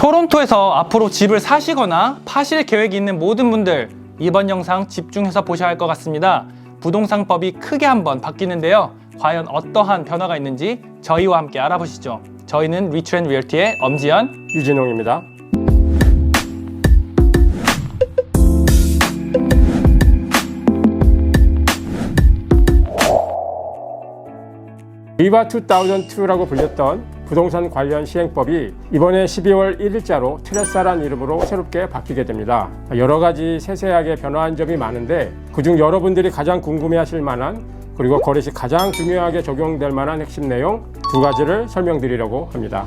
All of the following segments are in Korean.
토론토에서 앞으로 집을 사시거나 파실 계획이 있는 모든 분들, 이번 영상 집중해서 보셔야 할 것 같습니다. 부동산법이 크게 한번 바뀌는데요. 과연 어떠한 변화가 있는지 저희와 함께 알아보시죠. 저희는 리츠앤리얼티의 엄지연, 유진홍입니다. 리바 2002라고 불렸던 부동산 관련 시행법이 이번에 12월 1일자로 트레사란 이름으로 새롭게 바뀌게 됩니다. 여러 가지 세세하게 변화한 점이 많은데 그중 여러분들이 가장 궁금해하실 만한 그리고 거래 시 가장 중요하게 적용될 만한 핵심 내용 두 가지를 설명드리려고 합니다.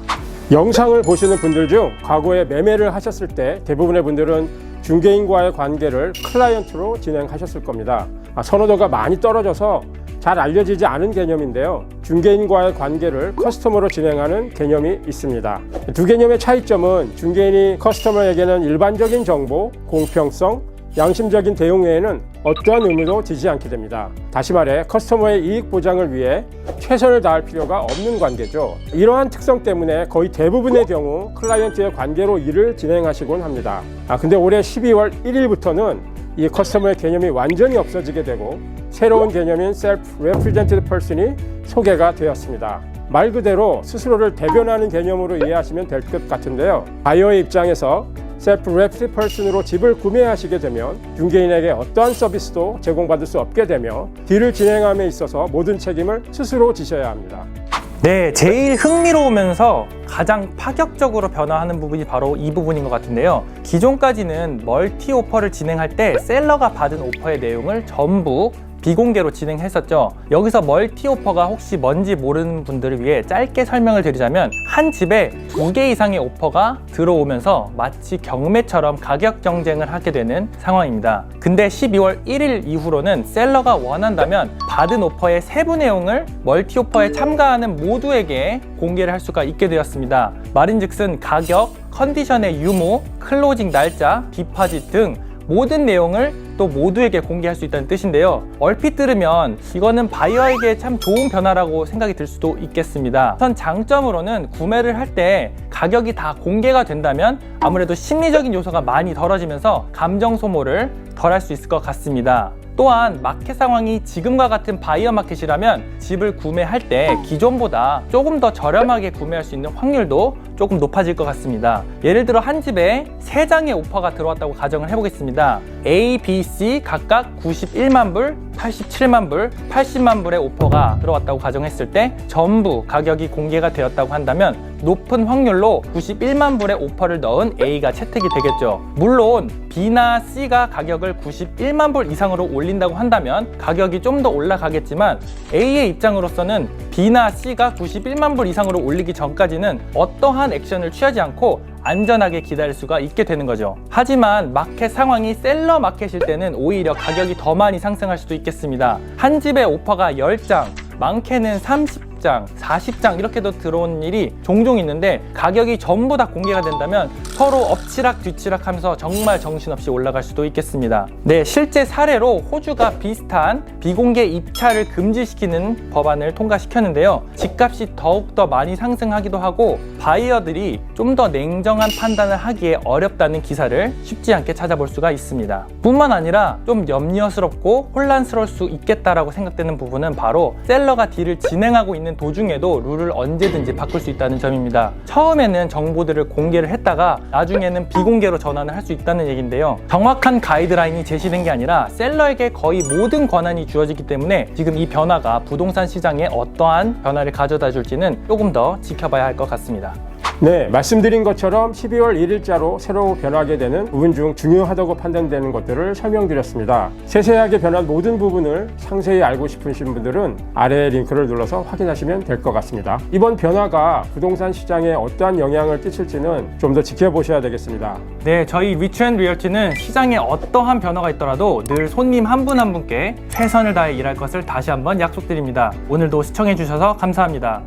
영상을 보시는 분들 중 과거에 매매를 하셨을 때 대부분의 분들은 중개인과의 관계를 클라이언트로 진행하셨을 겁니다. 선호도가 많이 떨어져서 잘 알려지지 않은 개념인데요. 중개인과의 관계를 커스터머로 진행하는 개념이 있습니다. 두 개념의 차이점은 중개인이 커스터머에게는 일반적인 정보, 공평성, 양심적인 대응 외에는 어떠한 의미도 지지 않게 됩니다. 다시 말해 커스터머의 이익 보장을 위해 최선을 다할 필요가 없는 관계죠. 이러한 특성 때문에 거의 대부분의 경우 클라이언트의 관계로 일을 진행하시곤 합니다. 근데 올해 12월 1일부터는 이 커스터머의 개념이 완전히 없어지게 되고 새로운 개념인 Self-Represented Person이 소개가 되었습니다. 말 그대로 스스로를 대변하는 개념으로 이해하시면 될 것 같은데요. 바이어의 입장에서 Self-Represented Person으로 집을 구매하시게 되면 중개인에게 어떠한 서비스도 제공받을 수 없게 되며 딜을 진행함에 있어서 모든 책임을 스스로 지셔야 합니다. 네, 제일 흥미로우면서 가장 파격적으로 변화하는 부분이 바로 이 부분인 것 같은데요. 기존까지는 멀티 오퍼를 진행할 때 셀러가 받은 오퍼의 내용을 전부 비공개로 진행했었죠. 여기서 멀티 오퍼가 혹시 뭔지 모르는 분들을 위해 짧게 설명을 드리자면 한 집에 2개 이상의 오퍼가 들어오면서 마치 경매처럼 가격 경쟁을 하게 되는 상황입니다. 근데 12월 1일 이후로는 셀러가 원한다면 받은 오퍼의 세부 내용을 멀티 오퍼에 참가하는 모두에게 공개를 할 수가 있게 되었습니다. 말인즉슨 가격, 컨디션의 유무, 클로징 날짜, 디파짓 등 모든 내용을 또 모두에게 공개할 수 있다는 뜻인데요. 얼핏 들으면 이거는 바이어에게 참 좋은 변화라고 생각이 들 수도 있겠습니다. 우선 장점으로는 구매를 할 때 가격이 다 공개가 된다면 아무래도 심리적인 요소가 많이 덜어지면서 감정 소모를 덜 할 수 있을 것 같습니다. 또한 마켓 상황이 지금과 같은 바이어 마켓이라면 집을 구매할 때 기존보다 조금 더 저렴하게 구매할 수 있는 확률도 조금 높아질 것 같습니다. 예를 들어 한 집에 3장의 오퍼가 들어왔다고 가정을 해보겠습니다. A, B, C 각각 91만 불, 87만 불, 80만 불의 오퍼가 들어왔다고 가정했을 때 전부 가격이 공개가 되었다고 한다면 높은 확률로 91만 불의 오퍼를 넣은 A가 채택이 되겠죠. 물론 B나 C가 가격을 91만 불 이상으로 올린다고 한다면 가격이 좀 더 올라가겠지만 A의 입장으로서는 B나 C가 91만 불 이상으로 올리기 전까지는 어떠한 액션을 취하지 않고 안전하게 기다릴 수가 있게 되는 거죠. 하지만 마켓 상황이 셀러 마켓일 때는 오히려 가격이 더 많이 상승할 수도 있겠습니다. 한 집에 오퍼가 10장, 많게는 30장, 40장 이렇게도 들어온 일이 종종 있는데 가격이 전부 다 공개가 된다면 서로 엎치락 뒤치락 하면서 정말 정신없이 올라갈 수도 있겠습니다. 네, 실제 사례로 호주가 비슷한 비공개 입찰을 금지시키는 법안을 통과시켰는데요. 집값이 더욱더 많이 상승하기도 하고 바이어들이 좀 더 냉정한 판단을 하기에 어렵다는 기사를 쉽지 않게 찾아볼 수가 있습니다. 뿐만 아니라 좀 염려스럽고 혼란스러울 수 있겠다라고 생각되는 부분은 바로 셀러가 딜을 진행하고 있는 도중에도 룰을 언제든지 바꿀 수 있다는 점입니다. 처음에는 정보들을 공개를 했다가 나중에는 비공개로 전환을 할 수 있다는 얘기인데요. 정확한 가이드라인이 제시된 게 아니라 셀러에게 거의 모든 권한이 주어지기 때문에 지금 이 변화가 부동산 시장에 어떠한 변화를 가져다 줄지는 조금 더 지켜봐야 할 것 같습니다. 네, 말씀드린 것처럼 12월 1일자로 새로 변하게 되는 부분 중 중요하다고 판단되는 것들을 설명드렸습니다. 세세하게 변한 모든 부분을 상세히 알고 싶으신 분들은 아래 링크를 눌러서 확인하시면 될 것 같습니다. 이번 변화가 부동산 시장에 어떠한 영향을 끼칠지는 좀 더 지켜보셔야 되겠습니다. 네, 저희 리츠앤리얼티는 시장에 어떠한 변화가 있더라도 늘 손님 한 분 한 분께 최선을 다해 일할 것을 다시 한번 약속드립니다. 오늘도 시청해 주셔서 감사합니다.